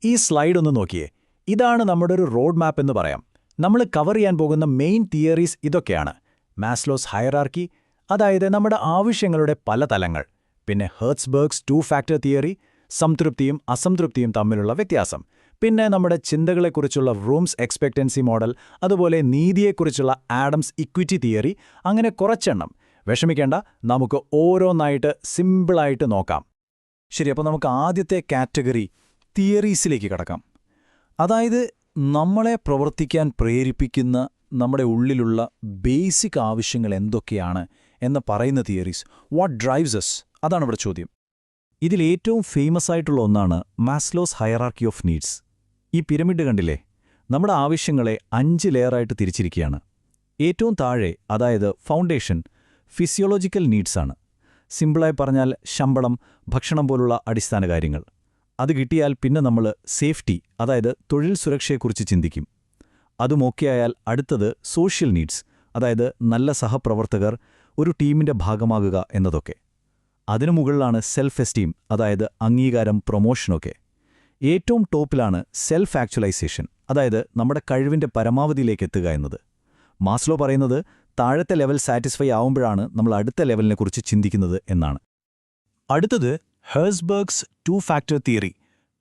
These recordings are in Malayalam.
ഈ സ്ലൈഡ് ഒന്ന് നോക്കിയേ. ഇതാണ് നമ്മുടെ ഒരു റോഡ് മാപ്പ് എന്ന് പറയാം. നമ്മൾ കവർ ചെയ്യാൻ പോകുന്ന മെയിൻ തിയറീസ് ഇതൊക്കെയാണ്. മാസ്ലോസ് ഹയറാർക്കി, അതായത് നമ്മുടെ ആവശ്യങ്ങളുടെ പല തലങ്ങൾ. പിന്നെ ഹെർട്സ്ബർഗ്സ് 2 ഫാക്ടർ തിയറി, സംതൃപ്തിയും അസംതൃപ്തിയും തമ്മിലുള്ള വ്യത്യാസം. പിന്നെ നമ്മുടെ ചിന്തകളെക്കുറിച്ചുള്ള റൂംസ് എക്സ്പെക്റ്റൻസി മോഡൽ, അതുപോലെ നീതിയെക്കുറിച്ചുള്ള ആഡംസ് ഇക്വിറ്റി തിയറി, അങ്ങനെ കുറച്ചെണ്ണം. വിഷമിക്കേണ്ട, നമുക്ക് ഓരോന്നായിട്ട് സിമ്പിളായിട്ട് നോക്കാം. ശരി, അപ്പോൾ നമുക്ക് ആദ്യത്തെ കാറ്റഗറി തിയറീസിലേക്ക് കടക്കാം. അതായത് നമ്മളെ പ്രവർത്തിക്കാൻ പ്രേരിപ്പിക്കുന്ന നമ്മുടെ ഉള്ളിലുള്ള ബേസിക് ആവശ്യങ്ങൾ എന്തൊക്കെയാണ് എന്ന് പറയുന്ന തിയറീസ്. വാട്ട് ഡ്രൈവ്സ് അസ്, അതാണ് ഇവിടെ ചോദ്യം. ഇതിലേറ്റവും ഫേമസ് ആയിട്ടുള്ള ഒന്നാണ് മാസ്ലോസ് ഹയറാർക്കി ഓഫ് നീഡ്സ്. ഈ പിരമിഡ് കണ്ടില്ലേ? നമ്മുടെ ആവശ്യങ്ങളെ 5 ലെയറായിട്ട് തിരിച്ചിരിക്കുകയാണ്. ഏറ്റവും താഴെ, അതായത് ഫൗണ്ടേഷൻ, ഫിസിയോളജിക്കൽ നീഡ്സാണ്. സിമ്പിളായി പറഞ്ഞാൽ ശമ്പളം, ഭക്ഷണം പോലുള്ള അടിസ്ഥാന കാര്യങ്ങൾ. അത് കിട്ടിയാൽ പിന്നെ നമ്മൾ സേഫ്റ്റി, അതായത് തൊഴിൽ സുരക്ഷയെക്കുറിച്ച് ചിന്തിക്കും. അതുമൊക്കെയായാൽ അടുത്തത് സോഷ്യൽ നീഡ്സ്, അതായത് നല്ല സഹപ്രവർത്തകർ, ഒരു ടീമിൻ്റെ ഭാഗമാകുക എന്നതൊക്കെ. അതിനു മുകളിലാണ് സെൽഫ് എസ്റ്റീം, അതായത് അംഗീകാരം, പ്രൊമോഷനൊക്കെ. ഏറ്റവും ടോപ്പിലാണ് സെൽഫ് ആക്ച്വലൈസേഷൻ, അതായത് നമ്മുടെ കഴിവിൻ്റെ പരമാവധിയിലേക്ക് എത്തുക എന്നത്. മാസ്ലോ പറയുന്നത് താഴത്തെ ലെവൽ സാറ്റിസ്ഫൈ ആവുമ്പോഴാണ് നമ്മൾ അടുത്ത ലെവലിനെക്കുറിച്ച് ചിന്തിക്കുന്നത് എന്നാണ്. അടുത്തത് ഹെർട്സ്ബർഗ്സ് 2 ഫാക്ടർ തിയറി.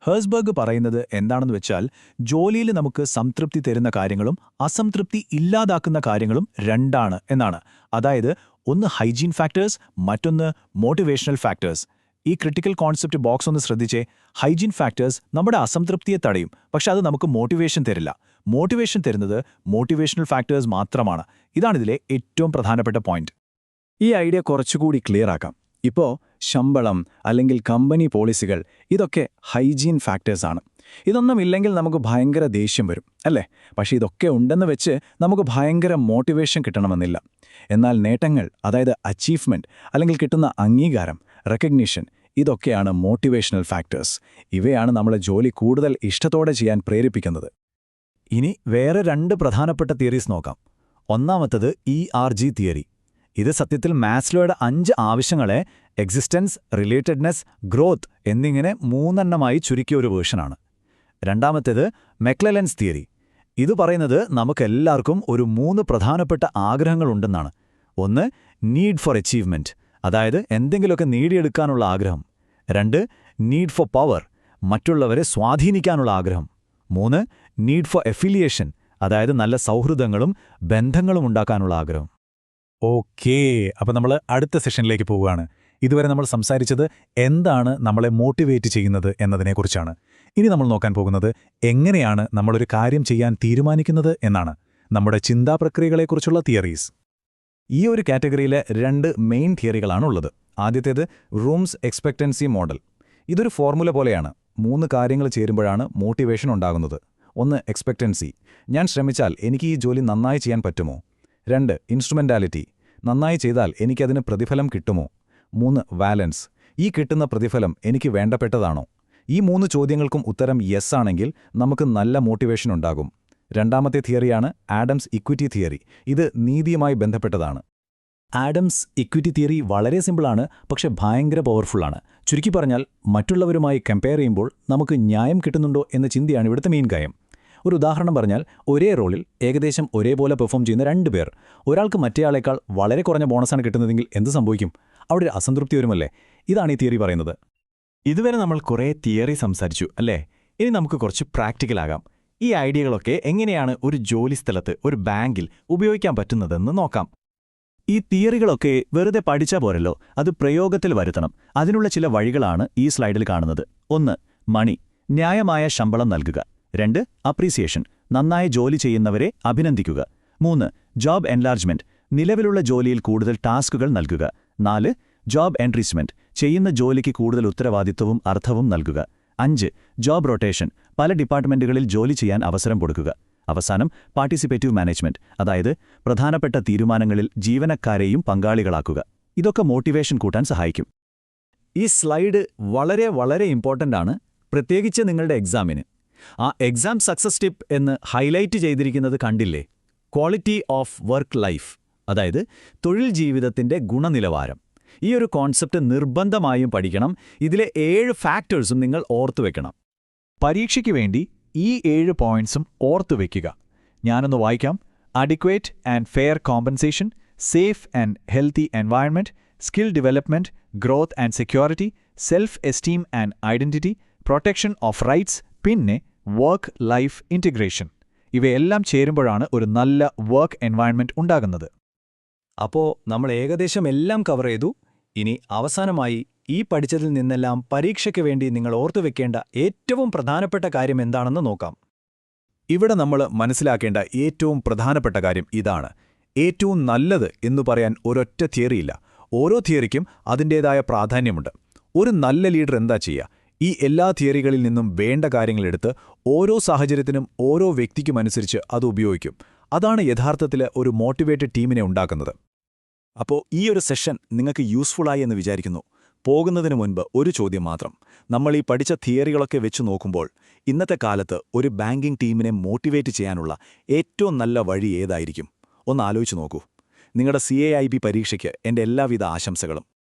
ഹെർട്സ്ബർഗ് പറയുന്നത് എന്താണെന്ന് വെച്ചാൽ, ജോലിയിൽ നമുക്ക് സംതൃപ്തി തരുന്ന കാര്യങ്ങളും അസംതൃപ്തി ഇല്ലാതാക്കുന്ന കാര്യങ്ങളും 2 എന്നാണ്. അതായത് ഒന്ന് ഹൈജീൻ ഫാക്ടേഴ്സ്, മറ്റൊന്ന് മോട്ടിവേഷണൽ ഫാക്ടേഴ്സ്. ഈ ക്രിട്ടിക്കൽ കോൺസെപ്റ്റ് ബോക്സ് ഒന്ന് ശ്രദ്ധിച്ചേ. ഹൈജീൻ ഫാക്ടേഴ്സ് നമ്മുടെ അസംതൃപ്തിയെ തടയും, പക്ഷെ അത് നമുക്ക് മോട്ടിവേഷൻ തരില്ല. മോട്ടിവേഷൻ തരുന്നത് മോട്ടിവേഷണൽ ഫാക്ടേഴ്സ് മാത്രമാണ്. ഇതാണിതിലെ ഏറ്റവും പ്രധാനപ്പെട്ട പോയിന്റ്. ഈ ഐഡിയ കുറച്ചുകൂടി ക്ലിയർ ആക്കാം. ഇപ്പോൾ ശമ്പളം അല്ലെങ്കിൽ കമ്പനി പോളിസികൾ, ഇതൊക്കെ ഹൈജീൻ ഫാക്ടേഴ്സാണ്. ഇതൊന്നും ഇല്ലെങ്കിൽ നമുക്ക് ഭയങ്കര ദേഷ്യം വരും, അല്ലേ? പക്ഷേ ഇതൊക്കെ ഉണ്ടെന്ന് വെച്ച് നമുക്ക് ഭയങ്കര മോട്ടിവേഷൻ കിട്ടണമെന്നില്ല. എന്നാൽ നേട്ടങ്ങൾ, അതായത് അച്ചീവ്മെന്റ് അല്ലെങ്കിൽ കിട്ടുന്ന അംഗീകാരം, റെക്കഗ്നിഷൻ, ഇതൊക്കെയാണ് മോട്ടിവേഷണൽ ഫാക്ടേഴ്സ്. ഇവയാണ് നമ്മളെ ജോലി കൂടുതൽ ഇഷ്ടത്തോടെ ചെയ്യാൻ പ്രേരിപ്പിക്കുന്നത്. ഇനി വേറെ 2 പ്രധാനപ്പെട്ട തിയറീസ് നോക്കാം. ഒന്നാമത്തത് ERG തിയറി. ഇത് സത്യത്തിൽ മാസ്ലോയുടെ 5 ആവശ്യങ്ങളെ എക്സിസ്റ്റൻസ്, റിലേറ്റഡ്നെസ്, ഗ്രോത്ത് എന്നിങ്ങനെ 3 ചുരുക്കിയ ഒരു വേർഷനാണ്. രണ്ടാമത്തേത് മെക്ലെലൻസ് തിയറി. ഇത് പറയുന്നത് നമുക്കെല്ലാവർക്കും ഒരു 3 പ്രധാനപ്പെട്ട ആഗ്രഹങ്ങളുണ്ടെന്നാണ്. ഒന്ന്, നീഡ് ഫോർ അച്ചീവ്മെന്റ്, അതായത് എന്തെങ്കിലുമൊക്കെ നേടിയെടുക്കാനുള്ള ആഗ്രഹം. 2, നീഡ് ഫോർ പവർ, മറ്റുള്ളവരെ സ്വാധീനിക്കാനുള്ള ആഗ്രഹം. 3, നീഡ് ഫോർ എഫിലിയേഷൻ, അതായത് നല്ല സൗഹൃദങ്ങളും ബന്ധങ്ങളും ഉണ്ടാക്കാനുള്ള ആഗ്രഹം. ഓക്കേ, അപ്പോൾ നമ്മൾ അടുത്ത സെഷനിലേക്ക് പോവുകയാണ്. ഇതുവരെ നമ്മൾ സംസാരിച്ചത് എന്താണ് നമ്മളെ മോട്ടിവേറ്റ് ചെയ്യുന്നത് എന്നതിനെക്കുറിച്ചാണ്. ഇനി നമ്മൾ നോക്കാൻ പോകുന്നത് എങ്ങനെയാണ് നമ്മളൊരു കാര്യം ചെയ്യാൻ തീരുമാനിക്കുന്നത് എന്നാണ്. നമ്മുടെ ചിന്താപ്രക്രിയകളെക്കുറിച്ചുള്ള തിയറീസ്. ഈ ഒരു കാറ്റഗറിയിൽ 2 മെയിൻ തിയറികളാണുള്ളത്. ആദ്യത്തേത് റൂംസ് എക്സ്പെക്റ്റൻസി മോഡൽ. ഇതൊരു ഫോർമുല പോലെയാണ്. 3 കാര്യങ്ങൾ ചേരുമ്പോഴാണ് മോട്ടിവേഷൻ ഉണ്ടാകുന്നത്. 1, എക്സ്പെക്റ്റൻസി, ഞാൻ ശ്രമിച്ചാൽ എനിക്ക് ഈ ജോലി നന്നായി ചെയ്യാൻ പറ്റുമോ? 2, ഇൻസ്ട്രുമെന്റാലിറ്റി, നന്നായി ചെയ്താൽ എനിക്കതിന് പ്രതിഫലം കിട്ടുമോ? 3, വാലൻസ്, ഈ കിട്ടുന്ന പ്രതിഫലം എനിക്ക് വേണ്ടപ്പെട്ടതാണോ? ഈ 3 ചോദ്യങ്ങൾക്കും ഉത്തരം യെസ് ആണെങ്കിൽ നമുക്ക് നല്ല മോട്ടിവേഷൻ ഉണ്ടാകും. രണ്ടാമത്തെ തിയറിയാണ് ആഡംസ് ഇക്വിറ്റി തിയറി. ഇത് നീതിയുമായി ബന്ധപ്പെട്ടതാണ്. ആഡംസ് ഇക്വിറ്റി തിയറി വളരെ സിമ്പിളാണ്, പക്ഷെ ഭയങ്കര പവർഫുള്ളാണ്. ചുരുക്കി പറഞ്ഞാൽ, മറ്റുള്ളവരുമായി കമ്പയർ ചെയ്യുമ്പോൾ നമുക്ക് ന്യായം കിട്ടുന്നുണ്ടോ എന്ന ചിന്തയാണ് ഇവിടുത്തെ മെയിൻ കാര്യം. ഒരു ഉദാഹരണം പറഞ്ഞാൽ, ഒരേ റോളിൽ ഏകദേശം ഒരേപോലെ പെർഫോം ചെയ്യുന്ന 2 പേർ, ഒരാൾക്ക് മറ്റേയാളേക്കാൾ വളരെ കുറഞ്ഞ ബോണസാണ് കിട്ടുന്നതെങ്കിൽ എന്ത് സംഭവിക്കും? അവിടെ ഒരു അസംതൃപ്തി വരുമല്ലേ? ഇതാണ് ഈ തിയറി പറയുന്നത്. ഇതുവരെ നമ്മൾ കുറേ തിയറി സംസാരിച്ചു, അല്ലേ? ഇനി നമുക്ക് കുറച്ച് പ്രാക്ടിക്കലാകാം. ഈ ഐഡിയകളൊക്കെ എങ്ങനെയാണ് ഒരു ജോലിസ്ഥലത്ത്, ഒരു ബാങ്കിൽ ഉപയോഗിക്കാൻ പറ്റുന്നതെന്ന് നോക്കാം. ഈ തിയറികളൊക്കെ വെറുതെ പഠിച്ചാൽ പോരല്ലോ, അത് പ്രയോഗത്തിൽ വരുത്തണം. അതിനുള്ള ചില വഴികളാണ് ഈ സ്ലൈഡിൽ കാണുന്നത്. 1, മണി, ന്യായമായ ശമ്പളം നൽകുക. 2, അപ്രീസിയേഷൻ, നന്നായി ജോലി ചെയ്യുന്നവരെ അഭിനന്ദിക്കുക. 3, ജോബ് എൻലാർജ്മെന്റ്, നിലവിലുള്ള ജോലിയിൽ കൂടുതൽ ടാസ്കുകൾ നൽകുക. 4, ജോബ് എൻട്രീസ്മെന്റ്, ചെയ്യുന്ന ജോലിക്ക് കൂടുതൽ ഉത്തരവാദിത്വവും അർത്ഥവും നൽകുക. 5, ജോബ് റൊട്ടേഷൻ, പല ഡിപ്പാർട്ട്മെന്റുകളിൽ ജോലി ചെയ്യാൻ അവസരം കൊടുക്കുക. അവസാനം പാർട്ടിസിപ്പേറ്റീവ് മാനേജ്മെന്റ്, അതായത് പ്രധാനപ്പെട്ട തീരുമാനങ്ങളിൽ ജീവനക്കാരെയും പങ്കാളികളാക്കുക. ഇതൊക്കെ മോട്ടിവേഷൻ കൂട്ടാൻ സഹായിക്കും. ഈ സ്ലൈഡ് വളരെ വളരെ ഇമ്പോർട്ടൻ്റ് ആണ്, പ്രത്യേകിച്ച് നിങ്ങളുടെ എക്സാമിന്. ആ എക്സാം സക്സസ് ടിപ്പ് എന്ന് ഹൈലൈറ്റ് ചെയ്തിരിക്കുന്നത് കണ്ടില്ലേ? ക്വാളിറ്റി ഓഫ് വർക്ക് ലൈഫ്, അതായത് തൊഴിൽ ജീവിതത്തിൻ്റെ ഗുണനിലവാരം. ഈ ഒരു കോൺസെപ്റ്റ് നിർബന്ധമായും പഠിക്കണം. ഇതിലെ 7 ഫാക്ടേഴ്സും നിങ്ങൾ ഓർത്തുവെക്കണം. പരീക്ഷയ്ക്ക് വേണ്ടി ഈ 7 പോയിന്റ്സും ഓർത്തു വയ്ക്കുക. ഞാനൊന്ന് വായിക്കാം. Adequate and fair compensation, safe and healthy environment, skill development, growth and security, self esteem and identity, protection of rights, പിന്നെ വർക്ക് ലൈഫ് ഇൻറ്റിഗ്രേഷൻ. ഇവയെല്ലാം ചേരുമ്പോഴാണ് ഒരു നല്ല വർക്ക് എൻവയൺമെന്റ് ഉണ്ടാകുന്നത്. അപ്പോൾ നമ്മൾ ഏകദേശം എല്ലാം കവർ ചെയ്തു. ഇനി അവസാനമായി ഈ പഠിച്ചതിൽ നിന്നെല്ലാം പരീക്ഷയ്ക്ക് വേണ്ടി നിങ്ങൾ ഓർത്തുവെക്കേണ്ട ഏറ്റവും പ്രധാനപ്പെട്ട കാര്യം എന്താണെന്ന് നോക്കാം. ഇവിടെ നമ്മൾ മനസ്സിലാക്കേണ്ട ഏറ്റവും പ്രധാനപ്പെട്ട കാര്യം ഇതാണ്. ഏറ്റവും നല്ലത് എന്നു പറയാൻ ഒരൊറ്റ തിയറിയില്ല. ഓരോ തിയറിക്കും അതിൻ്റേതായ പ്രാധാന്യമുണ്ട്. ഒരു നല്ല ലീഡർ എന്താ ചെയ്യുക? ഈ എല്ലാ തിയറികളിൽ നിന്നും വേണ്ട കാര്യങ്ങളെടുത്ത് ഓരോ സാഹചര്യത്തിനും ഓരോ വ്യക്തിക്കുമനുസരിച്ച് അത് ഉപയോഗിക്കും. അതാണ് യഥാർത്ഥത്തിൽ ഒരു മോട്ടിവേറ്റഡ് ടീമിനെ ഉണ്ടാക്കുന്നത്. അപ്പോൾ ഈ ഒരു സെഷൻ നിങ്ങൾക്ക് യൂസ്ഫുള്ളായി എന്ന് വിചാരിക്കുന്നു. പോകുന്നതിന് മുൻപ് ഒരു ചോദ്യം മാത്രം. നമ്മൾ ഈ പഠിച്ച തിയറികളൊക്കെ വെച്ച് നോക്കുമ്പോൾ ഇന്നത്തെ കാലത്ത് ഒരു ബാങ്കിംഗ് ടീമിനെ മോട്ടിവേറ്റ് ചെയ്യാനുള്ള ഏറ്റവും നല്ല വഴി ഏതായിരിക്കും? ഒന്ന് ആലോചിച്ച് നോക്കൂ. നിങ്ങളുടെ CAIB പരീക്ഷയ്ക്ക് എൻ്റെ എല്ലാവിധ ആശംസകളും.